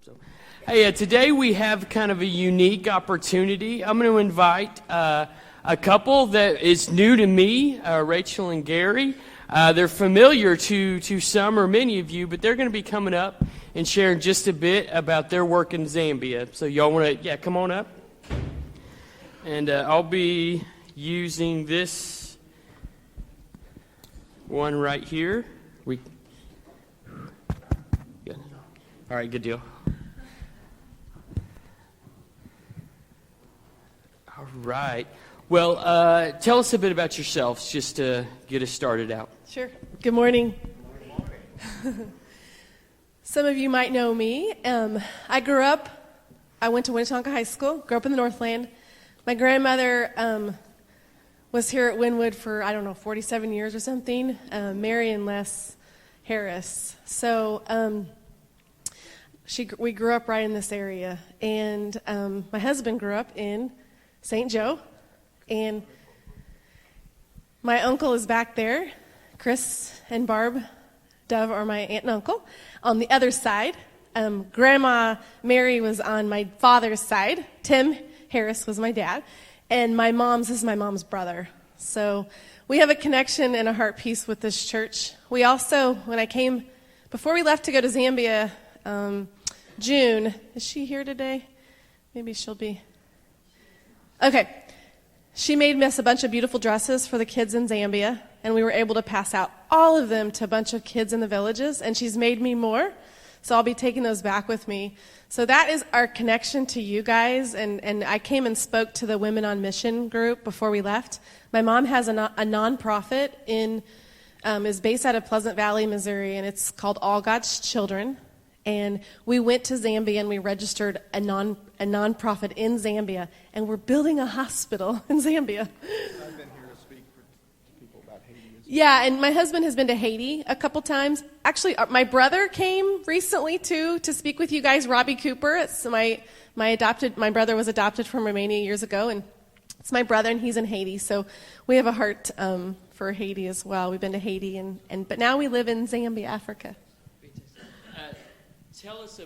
So, hey, today we have kind of a unique opportunity. I'm going to invite a couple that is new to me, Rachel and Gary. They're familiar to some or many of you, but they're going to be coming up and sharing just a bit about their work in Zambia. So y'all want to, come on up. And I'll be using this one right here. Good. All right, good deal. All right. Well, tell us a bit about yourselves just to get us started out. Sure. Good morning. Some of you might know me. I went to Winnetonka High School, grew up in the Northland. My grandmother was here at Winnwood for, 47 years or something, Mary and Les Harris. So we grew up right in this area. And my husband grew up in St. Joe. And my uncle is back there. Chris and Barb Dove are my aunt and uncle. On the other side, Grandma Mary was on my father's side. Tim Harris was my dad. And my mom's is my mom's brother. So we have a connection and a heart piece with this church. We also, before we left to go to Zambia, June, is she here today? Maybe she'll be. Okay. She made us a bunch of beautiful dresses for the kids in Zambia, and we were able to pass out all of them to a bunch of kids in the villages, and she's made me more, so I'll be taking those back with me. So that is our connection to you guys, and I came and spoke to the Women on Mission group before we left. My mom has a nonprofit is based out of Pleasant Valley, Missouri, and it's called All God's Children. And we went to Zambia and we registered a nonprofit in Zambia, and we're building a hospital in Zambia. I've been here to speak for people about Haiti. Yeah, and my husband has been to Haiti a couple times. Actually, my brother came recently too to speak with you guys. Robbie Cooper. It's my brother was adopted from Romania years ago, and it's my brother, and he's in Haiti. So we have a heart for Haiti as well. We've been to Haiti, but now we live in Zambia, Africa. Tell us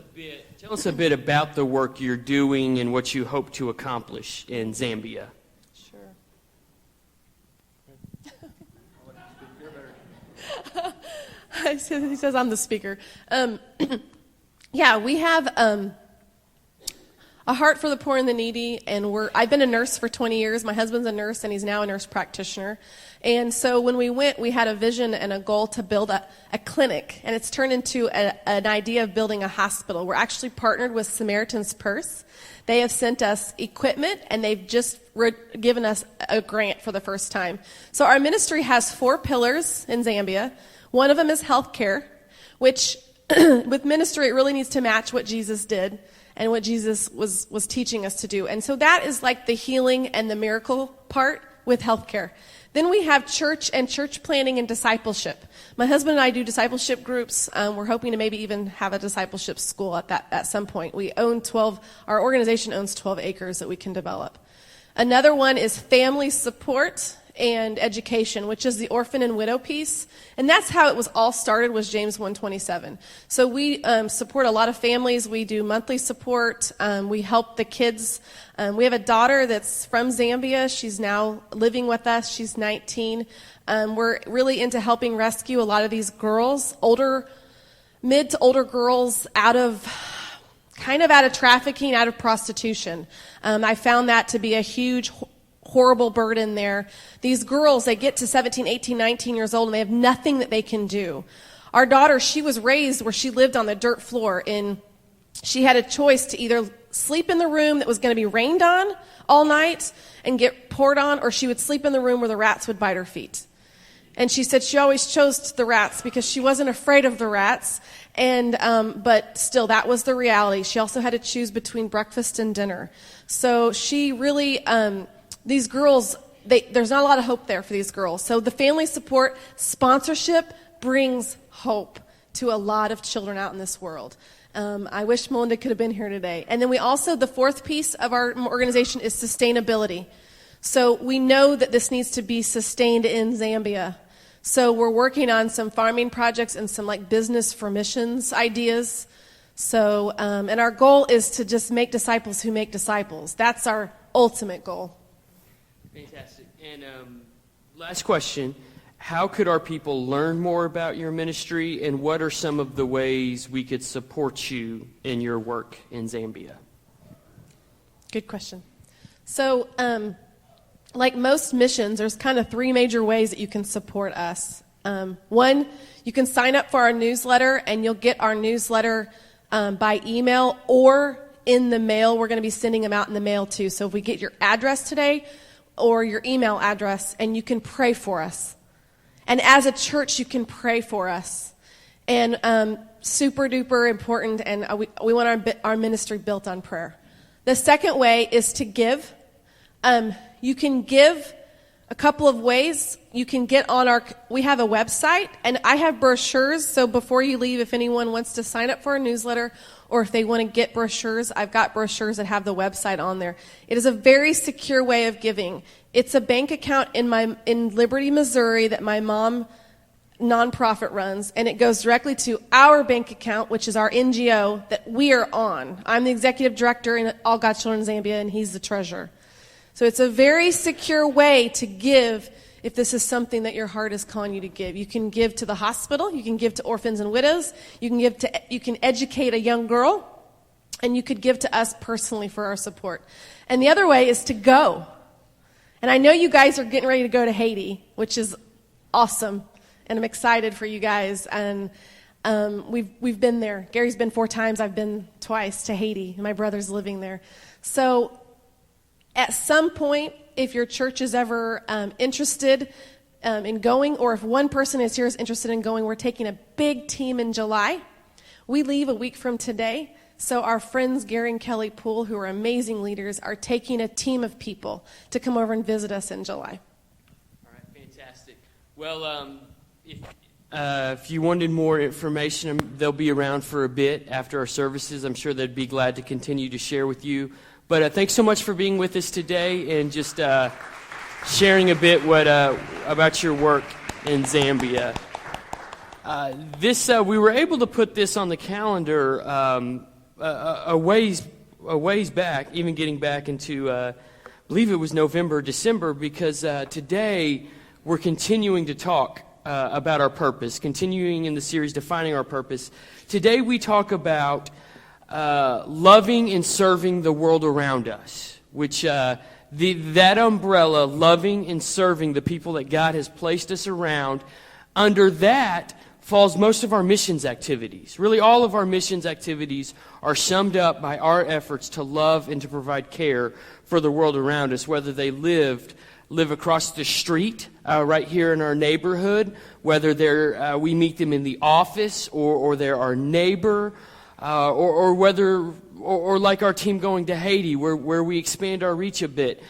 a bit about the work you're doing and what you hope to accomplish in Zambia. Sure. He says I'm the speaker. We have a heart for the poor and the needy, and I've been a nurse for 20 years. My husband's a nurse, and he's now a nurse practitioner. And so when we went, we had a vision and a goal to build a clinic, and it's turned into an idea of building a hospital. We're actually partnered with Samaritan's Purse. They have sent us equipment, and they've just given us a grant for the first time. So our ministry has 4 pillars in Zambia. One of them is healthcare, which with ministry, it really needs to match what Jesus did and what Jesus was teaching us to do. And so that is like the healing and the miracle part with healthcare. Then we have church and church planning and discipleship. My husband and I do discipleship groups. We're hoping to maybe even have a discipleship school at some point. Our organization owns 12 acres that we can develop. Another one is family support and education, which is the orphan and widow piece. And that's how it was all started, was James 1:27. So we support a lot of families. We do monthly support. We help the kids. We have a daughter that's from Zambia. She's now living with us. She's 19. We're really into helping rescue a lot of these girls, mid to older girls, out of trafficking, out of prostitution. I found that to be a huge horrible burden there. These girls, they get to 17, 18, 19 years old, and they have nothing that they can do. Our daughter, she was raised where she lived on the dirt floor, and she had a choice to either sleep in the room that was going to be rained on all night and get poured on, or she would sleep in the room where the rats would bite her feet. And she said she always chose the rats because she wasn't afraid of the rats, but still, that was the reality. She also had to choose between breakfast and dinner. So she really... these girls, there's not a lot of hope there for these girls. So the family support sponsorship brings hope to a lot of children out in this world. I wish Melinda could have been here today. And then the 4th piece of our organization is sustainability. So we know that this needs to be sustained in Zambia. So we're working on some farming projects and some business for missions ideas. So, and our goal is to just make disciples who make disciples. That's our ultimate goal. Fantastic. And last question, how could our people learn more about your ministry, and what are some of the ways we could support you in your work in Zambia? Good question. So, like most missions, there's kind of three major ways that you can support us. One, you can sign up for our newsletter, and you'll get our newsletter by email or in the mail. We're going to be sending them out in the mail too. So if we get your address today or your email address, and you can pray for us. And as a church, you can pray for us. And super duper important, and we want our ministry built on prayer. The second way is to give. You can give a couple of ways. You can get on we have a website, and I have brochures. So before you leave, if anyone wants to sign up for a newsletter, or if they want to get brochures, I've got brochures that have the website on there. It is a very secure way of giving. It's a bank account in Liberty, Missouri that my mom nonprofit runs, and it goes directly to our bank account, which is our NGO that we are on. I'm the executive director in All God's Children in Zambia, and he's the treasurer. So it's a very secure way to give if this is something that your heart is calling you to give. You can give to the hospital, you can give to orphans and widows, you can educate a young girl, and you could give to us personally for our support. And the other way is to go. And I know you guys are getting ready to go to Haiti, which is awesome, and I'm excited for you guys. And we've been there. Gary's been 4 times. I've been twice to Haiti. My brother's living there. So at some point, if your church is ever interested in going, or if one person is interested in going, we're taking a big team in July. We leave a week from today. So our friends Gary and Kelly Poole, who are amazing leaders, are taking a team of people to come over and visit us in July. All right, fantastic. Well, if you wanted more information, they'll be around for a bit after our services. I'm sure they'd be glad to continue to share with you. But thanks so much for being with us today and just sharing a bit about your work in Zambia. We were able to put this on the calendar a ways back, even getting back into, I believe it was November, December, because today we're continuing to talk about our purpose, continuing in the series Defining Our Purpose. Today we talk about loving and serving the world around us, which that umbrella, loving and serving the people that God has placed us around, under that falls most of our missions activities. Really, all of our missions activities are summed up by our efforts to love and to provide care for the world around us, whether they live across the street right here in our neighborhood, whether we meet them in the office or they're our neighbor, or like our team going to Haiti, where we expand our reach a bit.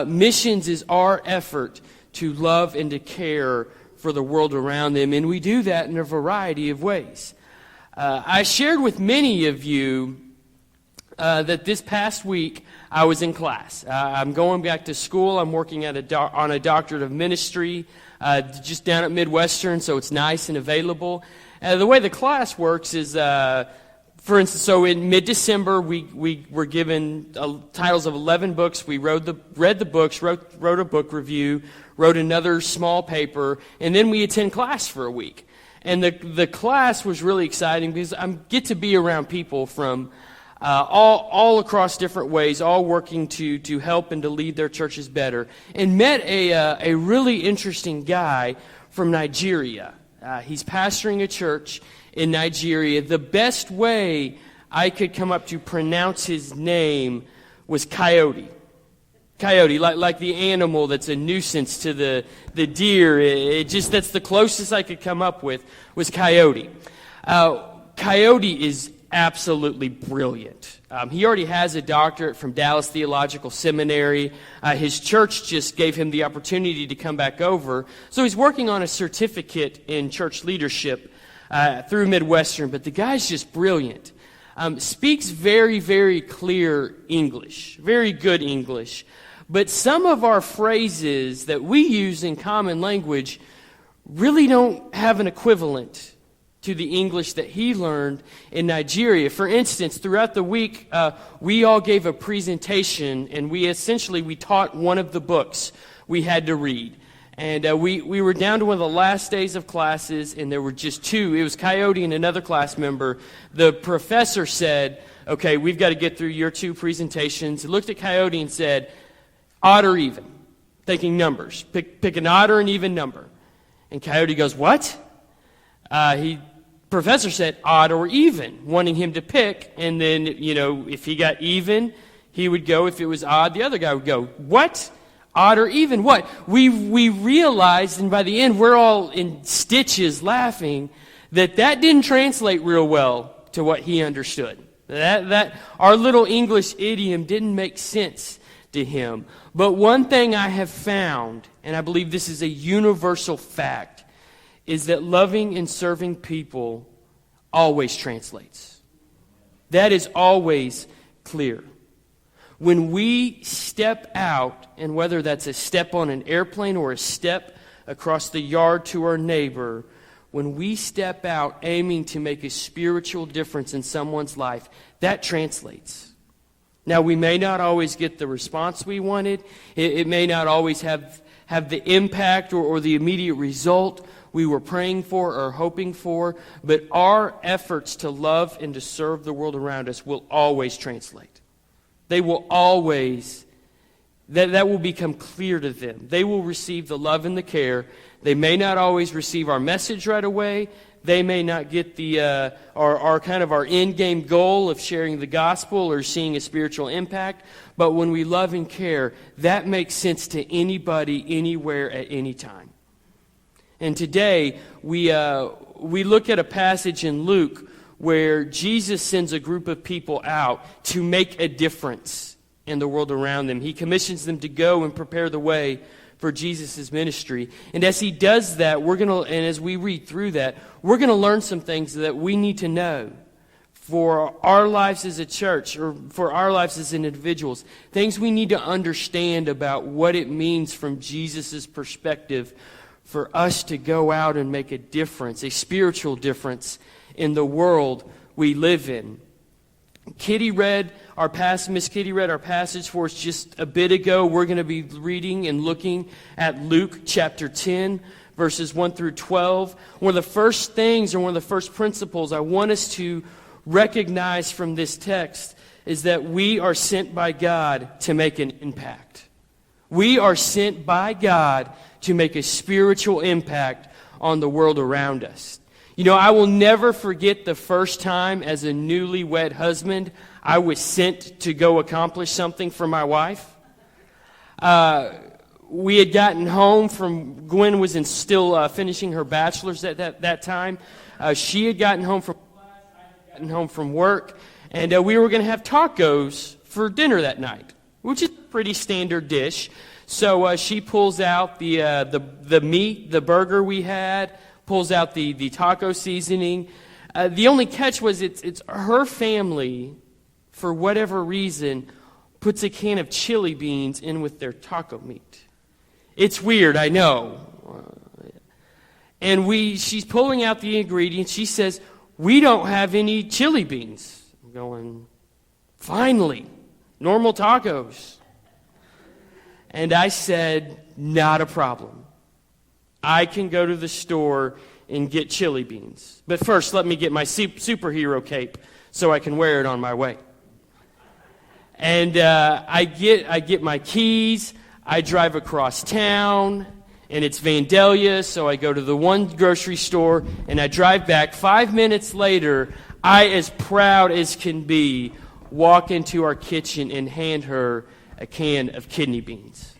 Missions is our effort to love and to care for the world around them, and we do that in a variety of ways. I shared with many of you that this past week I was in class. I'm going back to school. I'm working on a doctorate of ministry just down at Midwestern, so it's nice and available. The way the class works is, for instance, so in mid-December, we were given titles of 11 books. We read the books, wrote a book review, wrote another small paper, and then we attend class for a week. And the class was really exciting because I get to be around people from all across different ways, all working to help and to lead their churches better. And met a really interesting guy from Nigeria. He's pastoring a church in Nigeria. The best way I could come up to pronounce his name was Coyote. Coyote, like the animal that's a nuisance to the deer. That's the closest I could come up with was Coyote. Coyote is absolutely brilliant. He already has a doctorate from Dallas Theological Seminary. His church just gave him the opportunity to come back over. So he's working on a certificate in church leadership through Midwestern, but the guy's just brilliant. Speaks very, very clear English, very good English. But some of our phrases that we use in common language really don't have an equivalent to the English that he learned in Nigeria. For instance, throughout the week, we all gave a presentation, and we taught one of the books we had to read. And we were down to one of the last days of classes, and there were just two. It was Coyote and another class member. The professor said, okay, we've got to get through your two presentations. He looked at Coyote and said, odd or even, numbers. Pick an odd or an even number. And Coyote goes, what? Professor said odd or even, wanting him to pick. And then, if he got even, he would go. If it was odd, the other guy would go, what? Odd or even what? We realized, and by the end, we're all in stitches laughing, that didn't translate real well to what he understood. That our little English idiom didn't make sense to him. But one thing I have found, and I believe this is a universal fact, is that loving and serving people always translates. That is always clear. When we step out, and whether that's a step on an airplane or a step across the yard to our neighbor, when we step out aiming to make a spiritual difference in someone's life, that translates. Now, we may not always get the response we wanted. It may not always have the impact or the immediate result we were praying for or hoping for, but our efforts to love and to serve the world around us will always translate. They will always, that will become clear to them. They will receive the love and the care. They may not always receive our message right away. They may not get our end game goal of sharing the gospel or seeing a spiritual impact. But when we love and care, that makes sense to anybody, anywhere, at any time. And today we look at a passage in Luke where Jesus sends a group of people out to make a difference in the world around them. He commissions them to go and prepare the way for Jesus' ministry. And as he does that, and as we read through that, we're going to learn some things that we need to know for our lives as a church or for our lives as individuals. Things we need to understand about what it means from Jesus' perspective for us to go out and make a difference, a spiritual difference in the world we live in. Miss Kitty read our passage for us just a bit ago. We're going to be reading and looking at Luke chapter 10, verses 1 through 12. One of the first things, or one of the first principles I want us to recognize from this text is that we are sent by God to make an impact. We are sent by God to make a spiritual impact on the world around us. I will never forget the first time as a newlywed husband I was sent to go accomplish something for my wife. We had gotten home from, Gwen was still finishing her bachelor's at that time. She had gotten home from class, I had gotten home from work, and we were going to have tacos for dinner that night, which is a pretty standard dish. So she pulls out the meat, the burger we had, pulls out the taco seasoning. The only catch was it's her family, for whatever reason, puts a can of chili beans in with their taco meat. It's weird, I know. And she's pulling out the ingredients. She says, we don't have any chili beans. I'm going, finally, normal tacos. And I said, not a problem. I can go to the store and get chili beans. But first, let me get my superhero cape so I can wear it on my way. And I get my keys. I drive across town, and it's Vandalia, so I go to the one grocery store, and I drive back. 5 minutes later, I, as proud as can be, walk into our kitchen and hand her a can of kidney beans.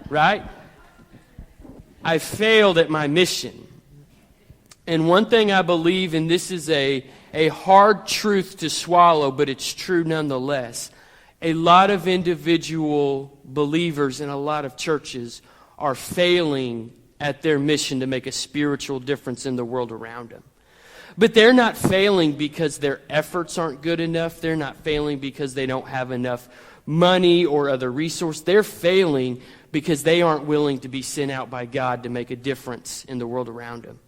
Right? I failed at my mission. And one thing I believe, and this is a hard truth to swallow, but it's true nonetheless, a lot of individual believers in a lot of churches are failing at their mission to make a spiritual difference in the world around them. But they're not failing because their efforts aren't good enough. They're not failing because they don't have enough money or other resource. They're failing because they aren't willing to be sent out by God to make a difference in the world around them.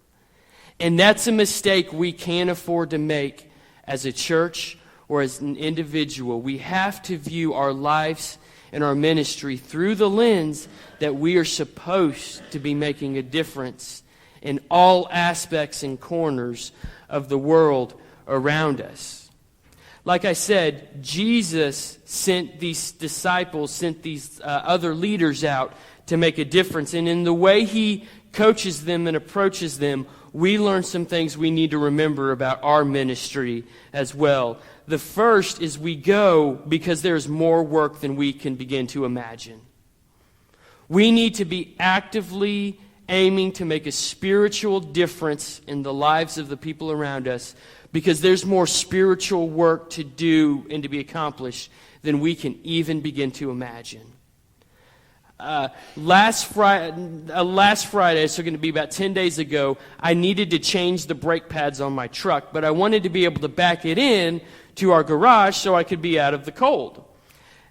And that's a mistake we can't afford to make as a church or as an individual. We have to view our lives and our ministry through the lens that we are supposed to be making a difference in all aspects and corners of the world around us. Like I said, Jesus sent these disciples, sent these other leaders out to make a difference. And in the way he coaches them and approaches them, we learn some things we need to remember about our ministry as well. The first is we go because there's more work than we can begin to imagine. We need to be actively aiming to make a spiritual difference in the lives of the people around us, because there's more spiritual work to do and to be accomplished than we can even begin to imagine. Last Friday, so going to be about 10 days ago, I needed to change the brake pads on my truck, but I wanted to be able to back it in to our garage so I could be out of the cold.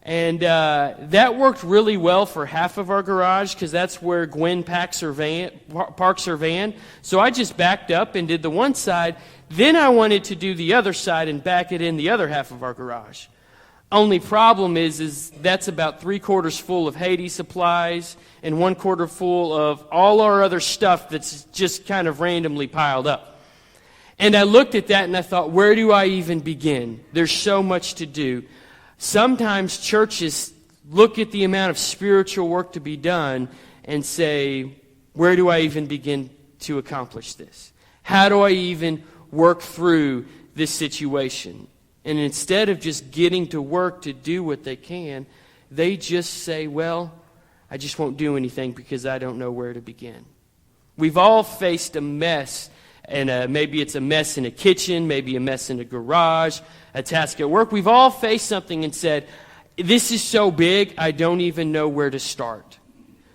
And that worked really well for half of our garage, because that's where Gwen parks her van. So I just backed up and did the one side. Then I wanted to do the other side and back it in the other half of our garage. Only problem is that's about 3/4 full of Haiti supplies and 1/4 full of all our other stuff that's just kind of randomly piled up. And I looked at that and I thought, where do I even begin? There's so much to do. Sometimes churches look at the amount of spiritual work to be done and say, where do I even begin to accomplish this? How do I even work through this situation? And instead of just getting to work to do what they can, they just say, well, I just won't do anything because I don't know where to begin. We've all faced a mess, and maybe it's a mess in a kitchen, maybe a mess in a garage, a task at work. We've all faced something and said, this is so big, I don't even know where to start.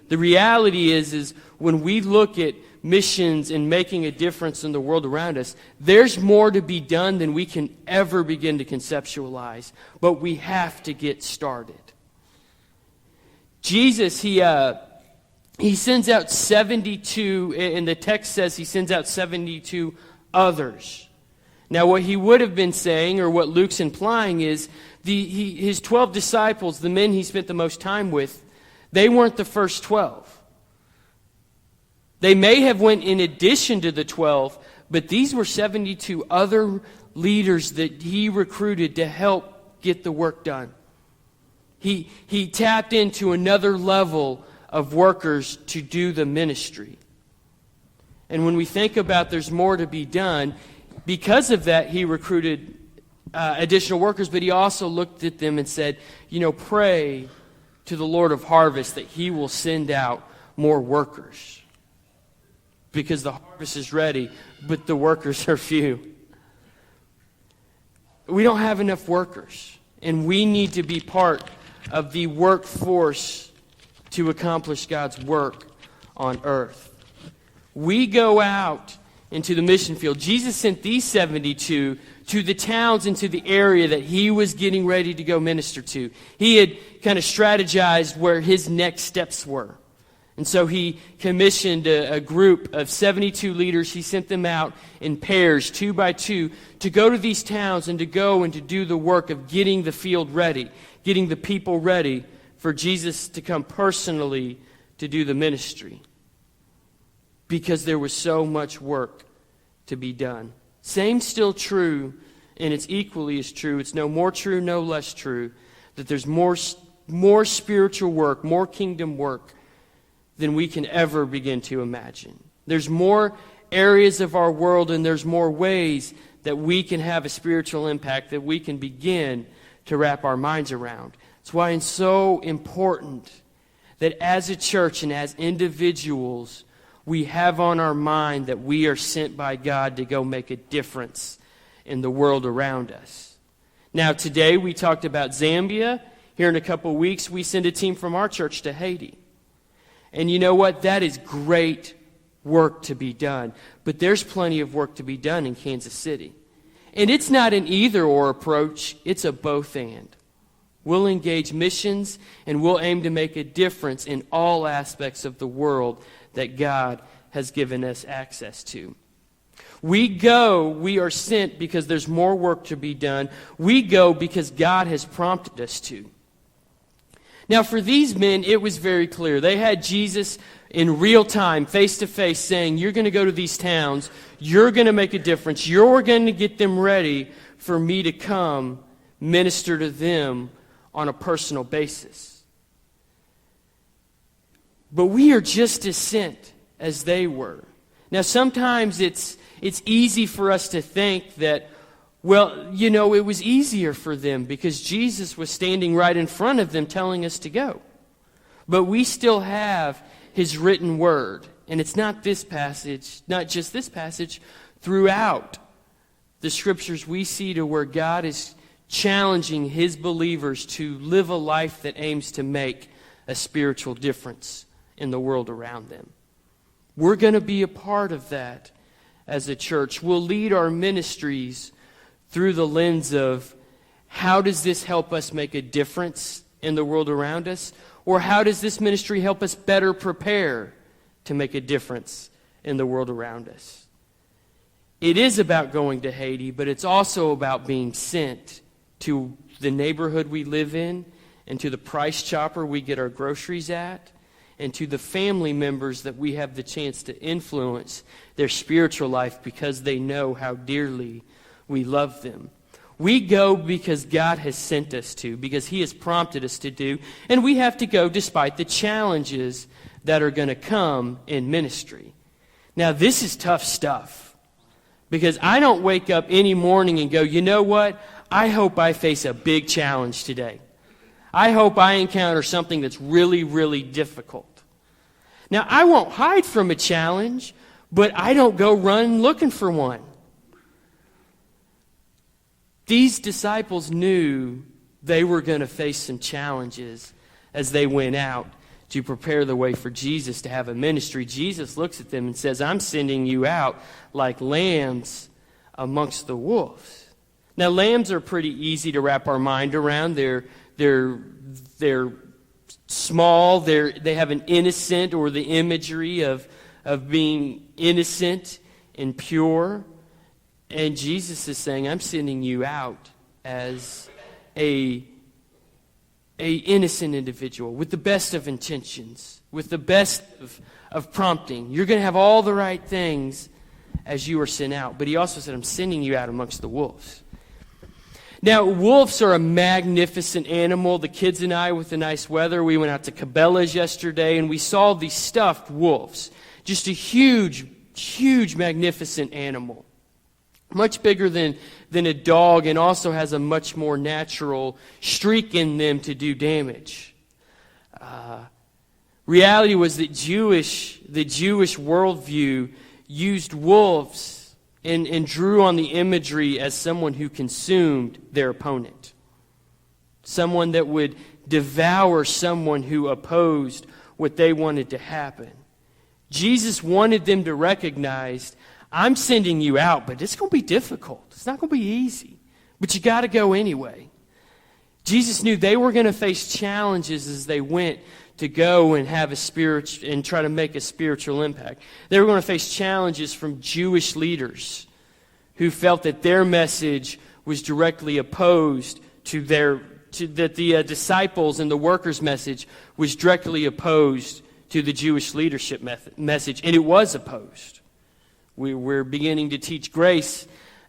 The reality is when we look at missions and making a difference in the world around us, there's more to be done than we can ever begin to conceptualize. But we have to get started. Jesus, he sends out 72, and the text says he sends out 72 others. Now, what he would have been saying, or what Luke's implying, is his 12 disciples, the men he spent the most time with, they weren't the first 12. They may have went in addition to the 12, but these were 72 other leaders that he recruited to help get the work done. He tapped into another level of workers to do the ministry. And when we think about there's more to be done, because of that, he recruited additional workers, but he also looked at them and said, pray to the Lord of harvest that he will send out more workers. Because the harvest is ready, but the workers are few. We don't have enough workers, and we need to be part of the workforce to accomplish God's work on earth. We go out into the mission field. Jesus sent these 72 to the towns and to the area that he was getting ready to go minister to. He had kind of strategized where his next steps were. And so he commissioned a group of 72 leaders. He sent them out in pairs, 2 by 2, to go to these towns and to go and to do the work of getting the field ready, getting the people ready for Jesus to come personally to do the ministry. Because there was so much work to be done. Same still true, and it's equally as true. It's no more true, no less true, that there's more spiritual work, more kingdom work than we can ever begin to imagine. There's more areas of our world, and there's more ways that we can have a spiritual impact that we can begin to wrap our minds around. That's why it's so important that as a church and as individuals, we have on our mind that we are sent by God to go make a difference in the world around us. Now, today we talked about Zambia. Here in a couple of weeks, we send a team from our church to Haiti. And you know what? That is great work to be done. But there's plenty of work to be done in Kansas City. And it's not an either-or approach. It's a both-and. We'll engage missions, and we'll aim to make a difference in all aspects of the world that God has given us access to. We go, we are sent because there's more work to be done. We go because God has prompted us to. Now, for these men, it was very clear. They had Jesus in real time, face to face, saying, you're going to go to these towns. You're going to make a difference. You're going to get them ready for me to come minister to them on a personal basis. But we are just as sent as they were. Now, sometimes it's easy for us to think that, well, it was easier for them because Jesus was standing right in front of them telling us to go. But we still have His written word. And it's not this passage, not just this passage, throughout the Scriptures we see to where God is challenging His believers to live a life that aims to make a spiritual difference in the world around them. We're going to be a part of that as a church. We'll lead our ministries through the lens of how does this help us make a difference in the world around us? Or how does this ministry help us better prepare to make a difference in the world around us? It is about going to Haiti, but it's also about being sent to the neighborhood we live in and to the Price Chopper we get our groceries at, and to the family members that we have the chance to influence their spiritual life because they know how dearly we love them. We go because God has sent us to, because He has prompted us to do, and we have to go despite the challenges that are going to come in ministry. Now, this is tough stuff, because I don't wake up any morning and go, you know what? I hope I face a big challenge today. I hope I encounter something that's really, really difficult. Now, I won't hide from a challenge, but I don't go run looking for one. These disciples knew they were going to face some challenges as they went out to prepare the way for Jesus to have a ministry. Jesus looks at them and says, I'm sending you out like lambs amongst the wolves. Now, lambs are pretty easy to wrap our mind around. They're small. They have an innocent, or the imagery of being innocent and pure. And Jesus is saying, I'm sending you out as a innocent individual with the best of intentions, with the best of prompting. You're going to have all the right things as you are sent out. But He also said, I'm sending you out amongst the wolves. Now, wolves are a magnificent animal. The kids and I, with the nice weather, we went out to Cabela's yesterday, and we saw these stuffed wolves. Just a huge, huge, magnificent animal. Much bigger than a dog, and also has a much more natural streak in them to do damage. Reality was that the Jewish worldview used wolves and drew on the imagery as someone who consumed their opponent. Someone that would devour someone who opposed what they wanted to happen. Jesus wanted them to recognize, I'm sending you out, but it's going to be difficult. It's not going to be easy. But you got to go anyway. Jesus knew they were going to face challenges as they went to go and have and try to make a spiritual impact. They were going to face challenges from Jewish leaders who felt that their message was directly opposed to that the disciples and the workers' message was directly opposed to the Jewish leadership message, and it was opposed. We're beginning to teach grace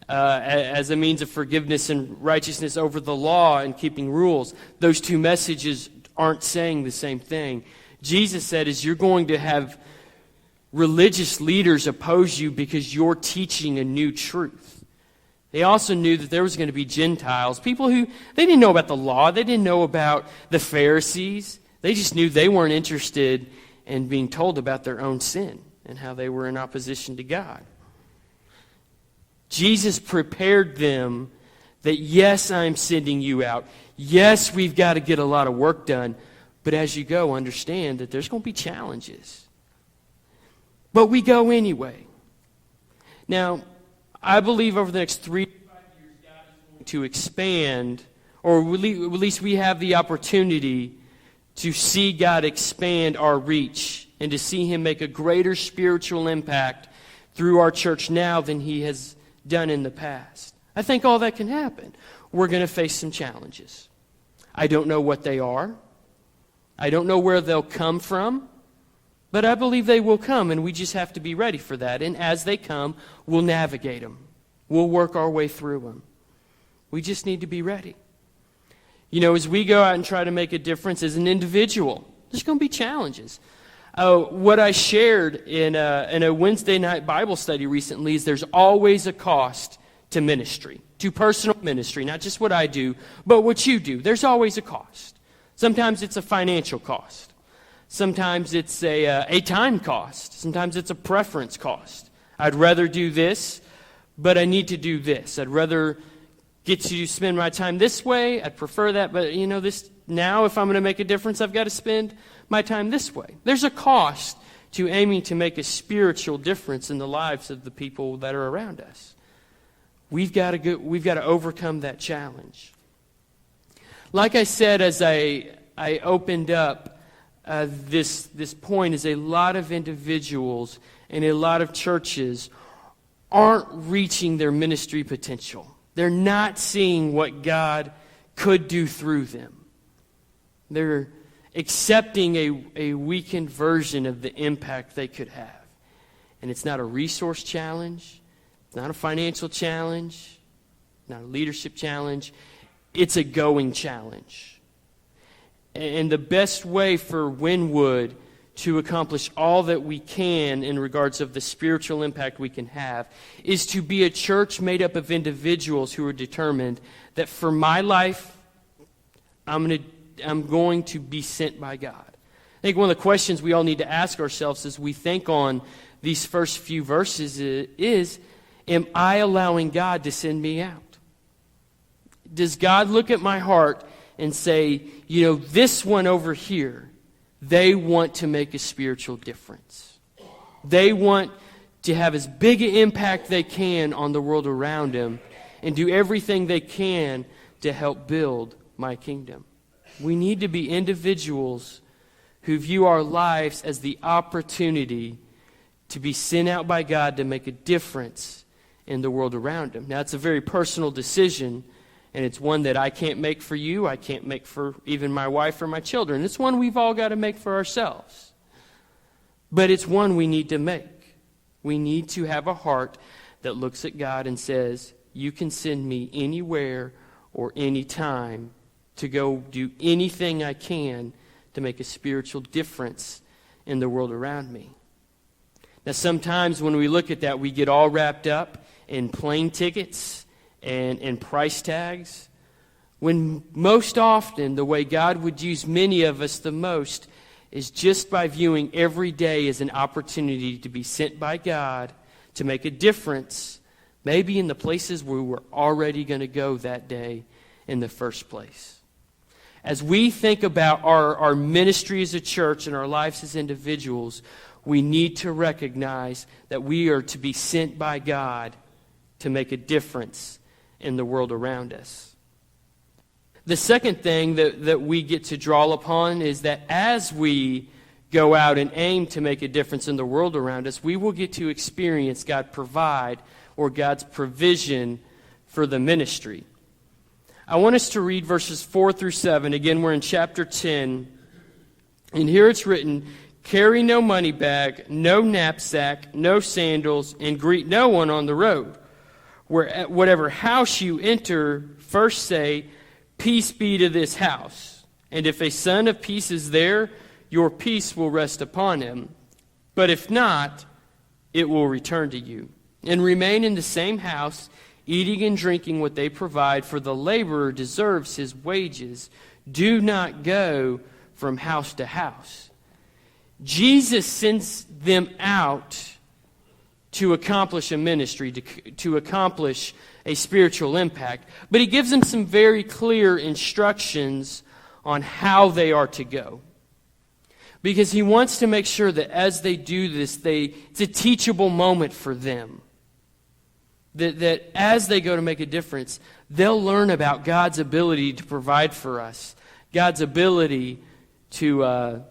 as a means of forgiveness and righteousness over the law and keeping rules. Those two messages aren't saying the same thing. Jesus said, is you're going to have religious leaders oppose you because you're teaching a new truth. They also knew that there was going to be Gentiles, people who, they didn't know about the law, they didn't know about the Pharisees. They just knew they weren't interested in being told about their own sin and how they were in opposition to God. Jesus prepared them that, yes, I'm sending you out. Yes, we've got to get a lot of work done. But as you go, understand that there's going to be challenges. But we go anyway. Now, I believe over the next 3 to 5 years, God is going to expand, or at least we have the opportunity to see God expand our reach and to see Him make a greater spiritual impact through our church now than he has done in the past. I think all that can happen. We're going to face some challenges. I don't know what they are. I don't know where they'll come from. But I believe they will come, and we just have to be ready for that. And as they come, we'll navigate them. We'll work our way through them. We just need to be ready. You know, as we go out and try to make a difference as an individual, there's going to be challenges. What I shared in a Wednesday night Bible study recently is there's always a cost to ministry, to personal ministry, not just what I do, but what you do. There's always a cost. Sometimes it's a financial cost. Sometimes it's a time cost. Sometimes it's a preference cost. I'd rather do this, but I need to do this. I'd rather get to spend my time this way. I'd prefer that, but you know, this now if I'm going to make a difference, I've got to spend my time this way. There's a cost to aiming to make a spiritual difference in the lives of the people that are around us. We've got to overcome that challenge. Like I said as I opened up, this point is a lot of individuals and a lot of churches aren't reaching their ministry potential. They're not seeing what God could do through them. They're accepting a weakened version of the impact they could have. And it's not a resource challenge. It's not a financial challenge. Not a leadership challenge. It's a going challenge. And the best way for Winnwood to accomplish all that we can in regards of the spiritual impact we can have is to be a church made up of individuals who are determined that for my life, I'm going to be sent by God. I think one of the questions we all need to ask ourselves as we think on these first few verses is, am I allowing God to send me out? Does God look at my heart and say, you know, this one over here, they want to make a spiritual difference. They want to have as big an impact they can on the world around them and do everything they can to help build my kingdom. We need to be individuals who view our lives as the opportunity to be sent out by God to make a difference in the world around them. Now, it's a very personal decision, and it's one that I can't make for you. I can't make for even my wife or my children. It's one we've all got to make for ourselves. But it's one we need to make. We need to have a heart that looks at God and says, you can send me anywhere or anytime to go do anything I can to make a spiritual difference in the world around me. Now, sometimes when we look at that, we get all wrapped up in plane tickets and price tags, when most often the way God would use many of us the most is just by viewing every day as an opportunity to be sent by God to make a difference, maybe in the places where we're already going to go that day in the first place. As we think about our ministry as a church and our lives as individuals, we need to recognize that we are to be sent by God to make a difference in the world around us. The second thing that we get to draw upon is that as we go out and aim to make a difference in the world around us, we will get to experience God provide or God's provision for the ministry. I want us to read verses 4 through 7. Again, we're in chapter 10. And here it's written, carry no money bag, no knapsack, no sandals, and greet no one on the road. Whatever house you enter, first say, peace be to this house. And if a son of peace is there, your peace will rest upon him. But if not, it will return to you. And remain in the same house, eating and drinking what they provide, for the laborer deserves his wages. Do not go from house to house. Jesus sends them out to accomplish a ministry, to accomplish a spiritual impact. But he gives them some very clear instructions on how they are to go. Because he wants to make sure that as they do this, it's a teachable moment for them. That as they go to make a difference, they'll learn about God's ability to provide for us. God's ability to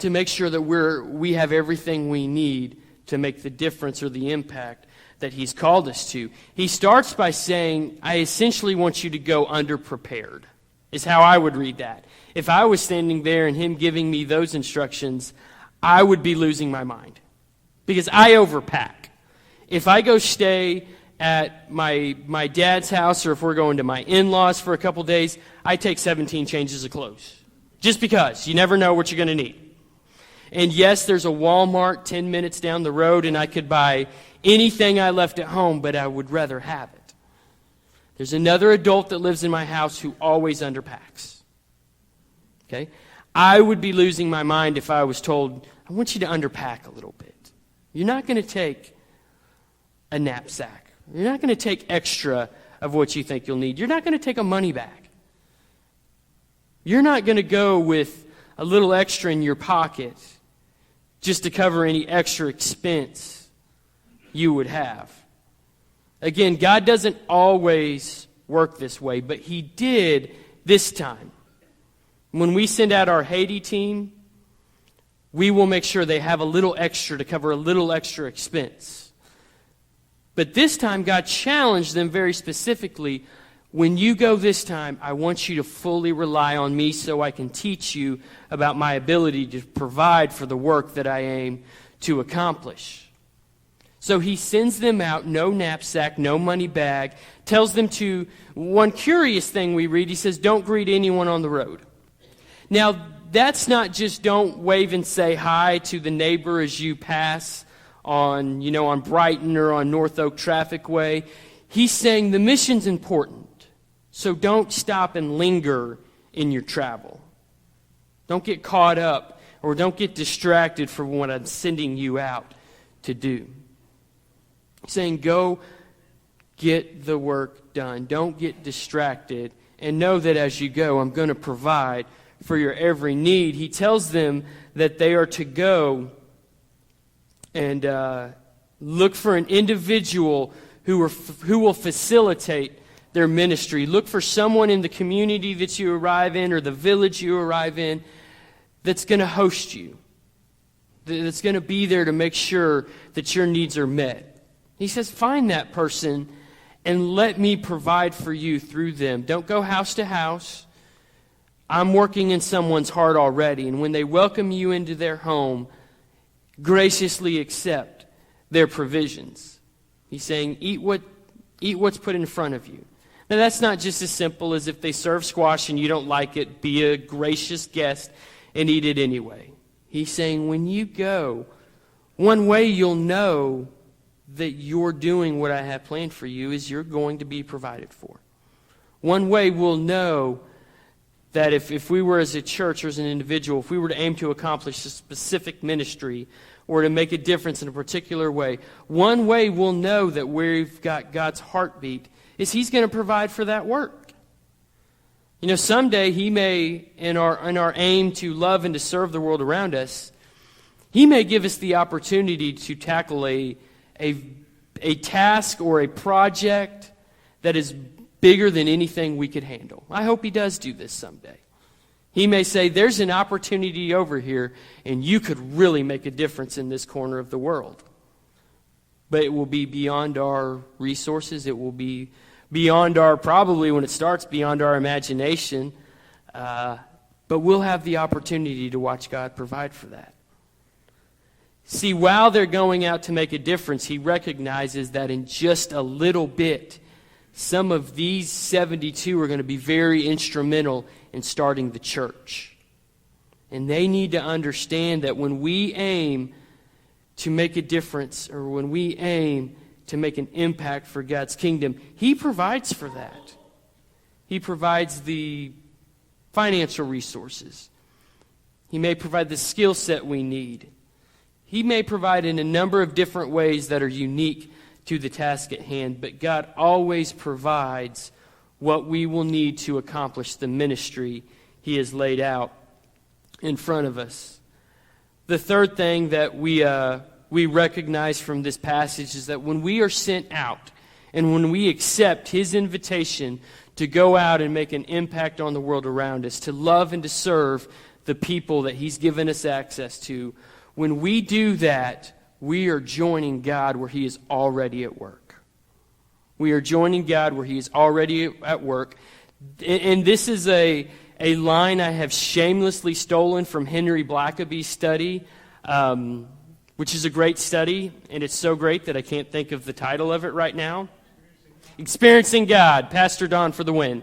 make sure that we have everything we need to make the difference or the impact that he's called us to. He starts by saying, I essentially want you to go underprepared, is how I would read that. If I was standing there and him giving me those instructions, I would be losing my mind because I overpack. If I go stay at my dad's house, or if we're going to my in-laws for a couple days, I take 17 changes of clothes. Just because. You never know what you're going to need. And yes, there's a Walmart 10 minutes down the road, and I could buy anything I left at home, but I would rather have it. There's another adult that lives in my house who always underpacks. Okay? I would be losing my mind if I was told, I want you to underpack a little bit. You're not going to take a knapsack. You're not going to take extra of what you think you'll need. You're not going to take a money bag. You're not going to go with a little extra in your pocket just to cover any extra expense you would have. Again, God doesn't always work this way, but he did this time. When we send out our Haiti team, we will make sure they have a little extra to cover a little extra expense. But this time, God challenged them very specifically. When you go this time, I want you to fully rely on me so I can teach you about my ability to provide for the work that I aim to accomplish. So he sends them out, no knapsack, no money bag, tells them to, one curious thing we read, he says, don't greet anyone on the road. Now, that's not just don't wave and say hi to the neighbor as you pass on Brighton or on North Oak Traffic Way. He's saying the mission's important, so don't stop and linger in your travel. Don't get caught up or don't get distracted from what I'm sending you out to do. He's saying go get the work done. Don't get distracted, and know that as you go, I'm going to provide for your every need. He tells them that they are to go and look for an individual who will facilitate their ministry. Look for someone in the community that you arrive in or the village you arrive in that's going to host you, that's going to be there to make sure that your needs are met. He says, find that person and let me provide for you through them. Don't go house to house. I'm working in someone's heart already, and when they welcome you into their home, graciously accept their provisions. He's saying, eat what's put in front of you. Now, that's not just as simple as if they serve squash and you don't like it, be a gracious guest and eat it anyway. He's saying, when you go, one way you'll know that you're doing what I have planned for you is you're going to be provided for. One way we'll know that if we were as a church or as an individual, if we were to aim to accomplish a specific ministry or to make a difference in a particular way, one way we'll know that we've got God's heartbeat is He's going to provide for that work. Someday He may, in our aim to love and to serve the world around us, He may give us the opportunity to tackle a task or a project that is bigger than anything we could handle. I hope He does do this someday. He may say, there's an opportunity over here, and you could really make a difference in this corner of the world. But it will be beyond our resources. It will be beyond probably when it starts, beyond our imagination. But we'll have the opportunity to watch God provide for that. See, while they're going out to make a difference, He recognizes that in just a little bit, some of these 72 are going to be very instrumental in starting the church. And they need to understand that when we aim to make a difference, or when we aim to make an impact for God's kingdom, He provides for that. He provides the financial resources. He may provide the skill set we need. He may provide in a number of different ways that are unique to the task at hand, but God always provides what we will need to accomplish the ministry He has laid out in front of us. The third thing that we recognize from this passage is that when we are sent out and when we accept His invitation to go out and make an impact on the world around us, to love and to serve the people that He's given us access to, when we do that, we are joining God where he is already at work. We are joining God where he is already at work. And this is a line I have shamelessly stolen from Henry Blackaby's study, which is a great study, and it's so great that I can't think of the title of it right now. Experiencing God, Pastor Don for the win.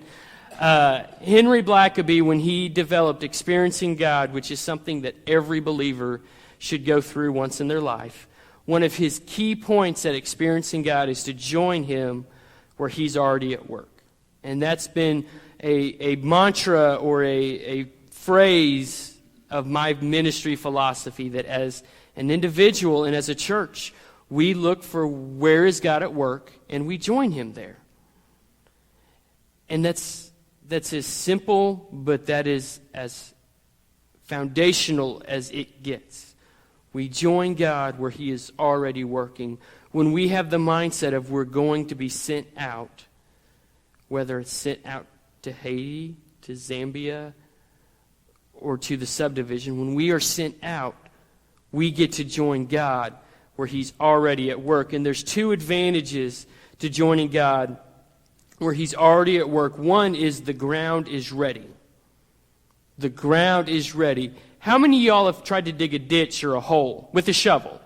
Henry Blackaby, when he developed Experiencing God, which is something that every believer should go through once in their life, one of his key points at Experiencing God is to join him where he's already at work. And that's been a mantra or a phrase of my ministry philosophy, that as an individual and as a church, we look for where is God at work and we join him there. And that's as simple, but that is as foundational as it gets. We join God where he is already working. When we have the mindset of we're going to be sent out, whether it's sent out to Haiti, to Zambia, or to the subdivision, when we are sent out, we get to join God where he's already at work. And there's two advantages to joining God where he's already at work. One is the ground is ready. The ground is ready. How many of y'all have tried to dig a ditch or a hole with a shovel?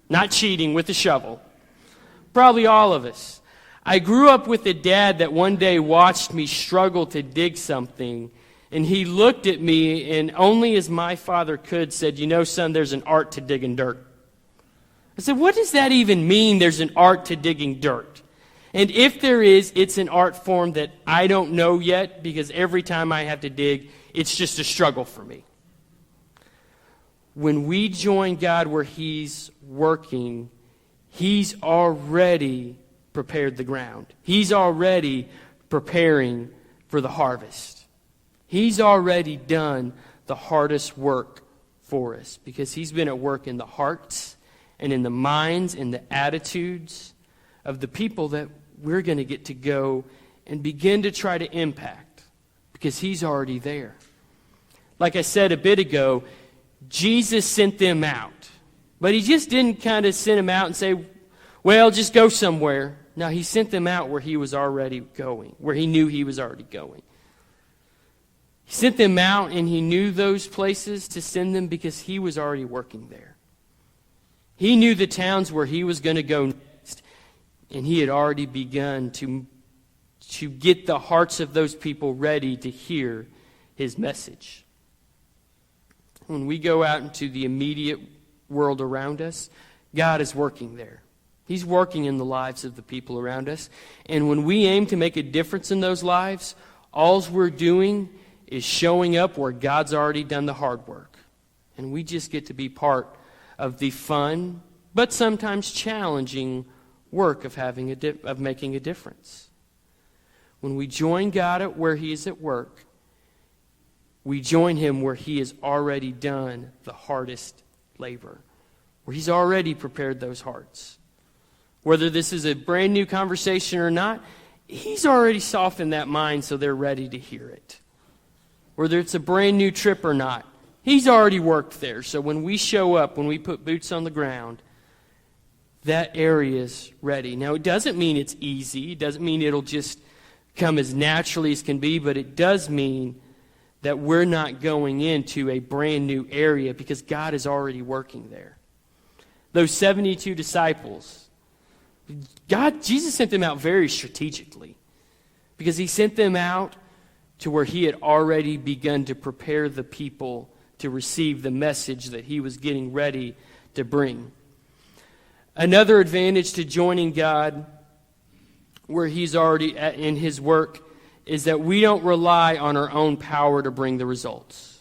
Not cheating, with a shovel. Probably all of us. I grew up with a dad that one day watched me struggle to dig something, and he looked at me and only as my father could said, "You know, son, there's an art to digging dirt." I said, "What does that even mean, there's an art to digging dirt?" And if there is, it's an art form that I don't know yet, because every time I have to dig, it's just a struggle for me. When we join God where he's working, he's already prepared the ground. He's already preparing for the harvest. He's already done the hardest work for us, because he's been at work in the hearts and in the minds and the attitudes of the people that we're going to get to go and begin to try to impact, because he's already there. Like I said a bit ago, Jesus sent them out. But he just didn't kind of send them out and say, well, just go somewhere. No, he sent them out where he was already going, where he knew he was already going. He sent them out, and he knew those places to send them because he was already working there. He knew the towns where he was going to go next, and he had already begun to get the hearts of those people ready to hear his message. When we go out into the immediate world around us, God is working there. He's working in the lives of the people around us. And when we aim to make a difference in those lives, all we're doing is showing up where God's already done the hard work. And we just get to be part of the fun, but sometimes challenging work of making a difference. When we join God at where he is at work, we join him where he has already done the hardest labor, where he's already prepared those hearts. Whether this is a brand new conversation or not, he's already softened that mind so they're ready to hear it. Whether it's a brand new trip or not, he's already worked there. So when we show up, when we put boots on the ground, that area is ready. Now, it doesn't mean it's easy. It doesn't mean it'll just come as naturally as can be, but it does mean that we're not going into a brand new area because God is already working there. Those 72 disciples, Jesus sent them out very strategically, because he sent them out to where he had already begun to prepare the people to receive the message that he was getting ready to bring. Another advantage to joining God where he's already in his work is that we don't rely on our own power to bring the results.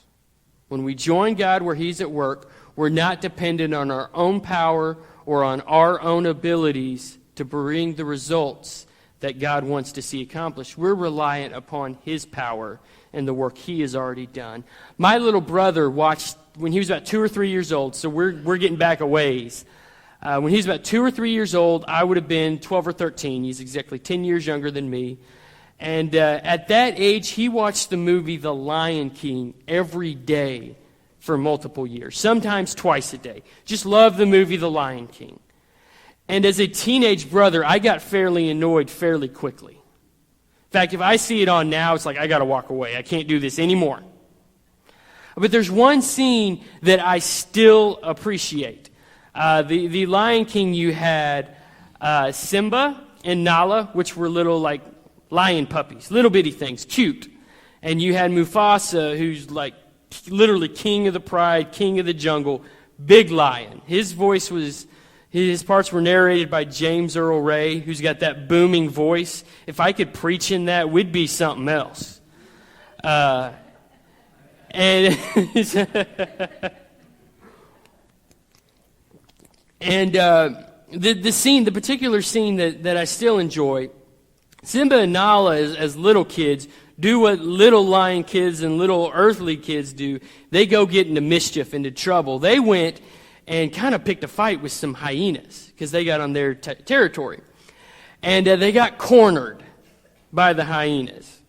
When we join God where he's at work, we're not dependent on our own power or on our own abilities to bring the results that God wants to see accomplished. We're reliant upon his power and the work he has already done. My little brother watched when he was about 2 or 3 years old, so we're getting back a ways. When he was about 2 or 3 years old, I would have been 12 or 13. He's exactly 10 years younger than me. And at that age, he watched the movie The Lion King every day for multiple years, sometimes twice a day. Just love the movie The Lion King. And as a teenage brother, I got fairly annoyed fairly quickly. In fact, if I see it on now, it's like, I got to walk away. I can't do this anymore. But there's one scene that I still appreciate. The Lion King, you had Simba and Nala, which were little like lion puppies, little bitty things, cute. And you had Mufasa, who's like literally king of the pride, king of the jungle, big lion. His parts were narrated by James Earl Ray, who's got that booming voice. If I could preach in that, we'd be something else. And the particular scene that I still enjoy, Simba and Nala as little kids do what little lion kids and little earthly kids do. They go get into mischief, into trouble. They went and kind of picked a fight with some hyenas because they got on their territory. And they got cornered by the hyenas.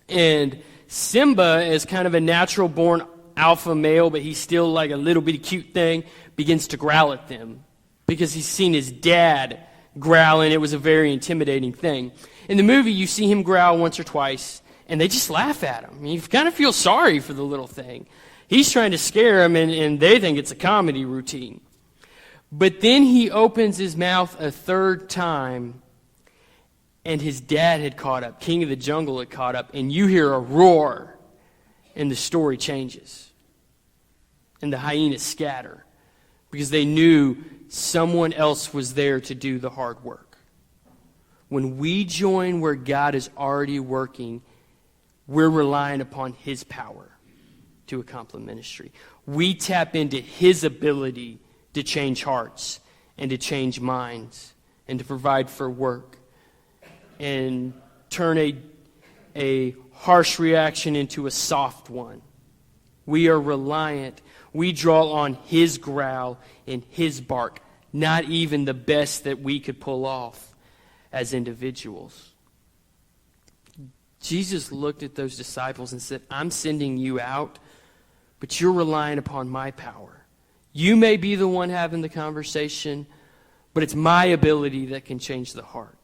And Simba is kind of a natural-born alpha male, but he's still like a little bitty cute thing, begins to growl at them because he's seen his dad growl, and it was a very intimidating thing. In the movie, you see him growl once or twice, and they just laugh at him. You kind of feel sorry for the little thing. He's trying to scare him, and they think it's a comedy routine. But then he opens his mouth a third time, and his dad had caught up. King of the Jungle had caught up, and you hear a roar, and the story changes. And the hyenas scatter because they knew someone else was there to do the hard work. When we join where God is already working, we're relying upon His power to accomplish ministry. We tap into His ability to change hearts and to change minds and to provide for work and turn a harsh reaction into a soft one. We are reliant. We draw on His growl and His bark, not even the best that we could pull off as individuals. Jesus looked at those disciples and said, I'm sending you out, but you're relying upon my power. You may be the one having the conversation, but it's my ability that can change the heart.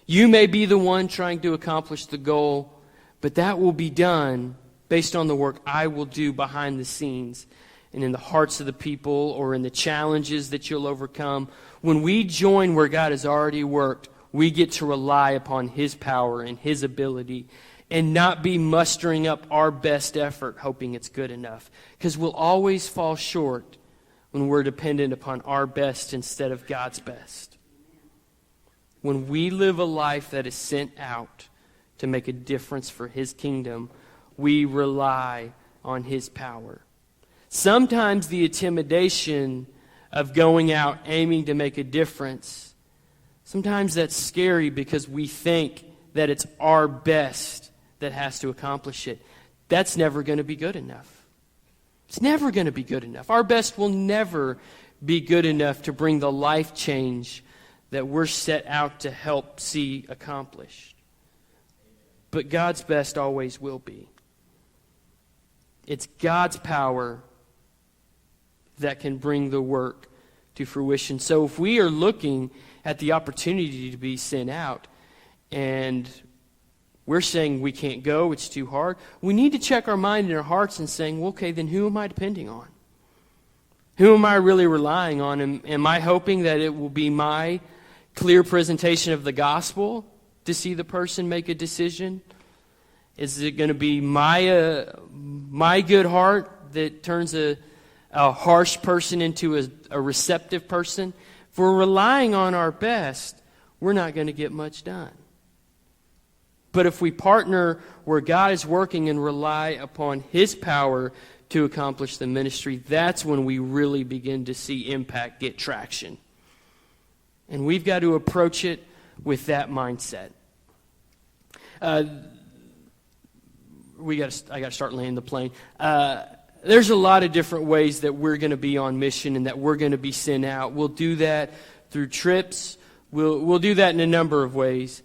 You may be the one trying to accomplish the goal, but that will be done based on the work I will do behind the scenes and in the hearts of the people or in the challenges that you'll overcome. When we join where God has already worked, we get to rely upon His power and His ability and not be mustering up our best effort hoping it's good enough. Because we'll always fall short when we're dependent upon our best instead of God's best. When we live a life that is sent out to make a difference for His kingdom, we rely on His power. Sometimes the intimidation of going out aiming to make a difference, sometimes that's scary because we think that it's our best that has to accomplish it. That's never going to be good enough. It's never going to be good enough. Our best will never be good enough to bring the life change that we're set out to help see accomplished. But God's best always will be. It's God's power that can bring the work to fruition. So if we are looking at the opportunity to be sent out and we're saying we can't go, it's too hard, we need to check our mind and our hearts and saying, well, okay, then who am I depending on? Who am I really relying on? Am I hoping that it will be my clear presentation of the gospel to see the person make a decision? Is it going to be my good heart that turns a harsh person into a receptive person? If we're relying on our best, we're not going to get much done. But if we partner where God is working and rely upon His power to accomplish the ministry, that's when we really begin to see impact get traction. And we've got to approach it with that mindset. I got to start landing the plane. There's a lot of different ways that we're going to be on mission and that we're going to be sent out. We'll do that through trips. We'll do that in a number of ways.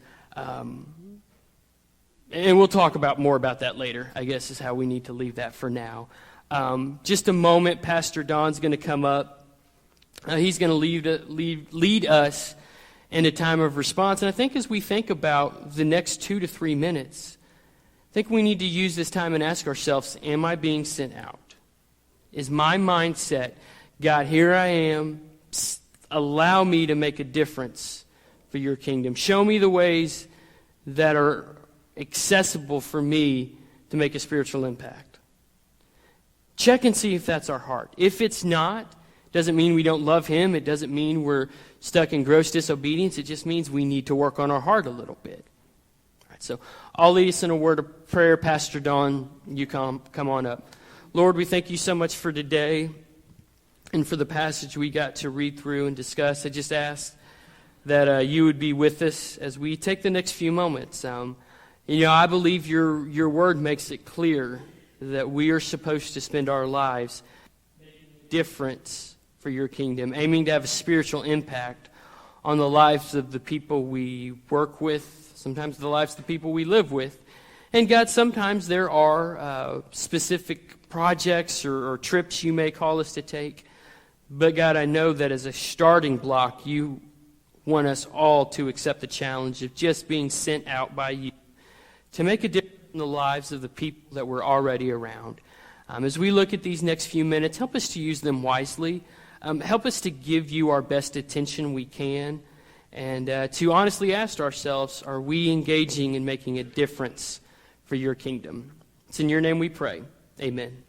And we'll talk more about that later, I guess is how we need to leave that for now. Just a moment, Pastor Don's going to come up. He's going to lead us in a time of response. And I think as we think about the next 2 to 3 minutes, I think we need to use this time and ask ourselves, am I being sent out? Is my mindset, God, here I am, allow me to make a difference for your kingdom. Show me the ways that are accessible for me to make a spiritual impact. Check and see if that's our heart. If it's not, doesn't mean we don't love him. It doesn't mean we're stuck in gross disobedience. It just means we need to work on our heart a little bit. All right, so I'll lead us in a word of prayer. Pastor Don, you come on up. Lord, we thank you so much for today and for the passage we got to read through and discuss. I just ask that you would be with us as we take the next few moments. I believe your word makes it clear that we are supposed to spend our lives making a difference for your kingdom, aiming to have a spiritual impact on the lives of the people we work with, sometimes the lives of the people we live with. And God, sometimes there are specific projects or trips you may call us to take. But God, I know that as a starting block, you want us all to accept the challenge of just being sent out by you to make a difference in the lives of the people that we're already around. As we look at these next few minutes, help us to use them wisely. Help us to give you our best attention we can, and to honestly ask ourselves, are we engaging in making a difference for your kingdom? It's in your name we pray. Amen.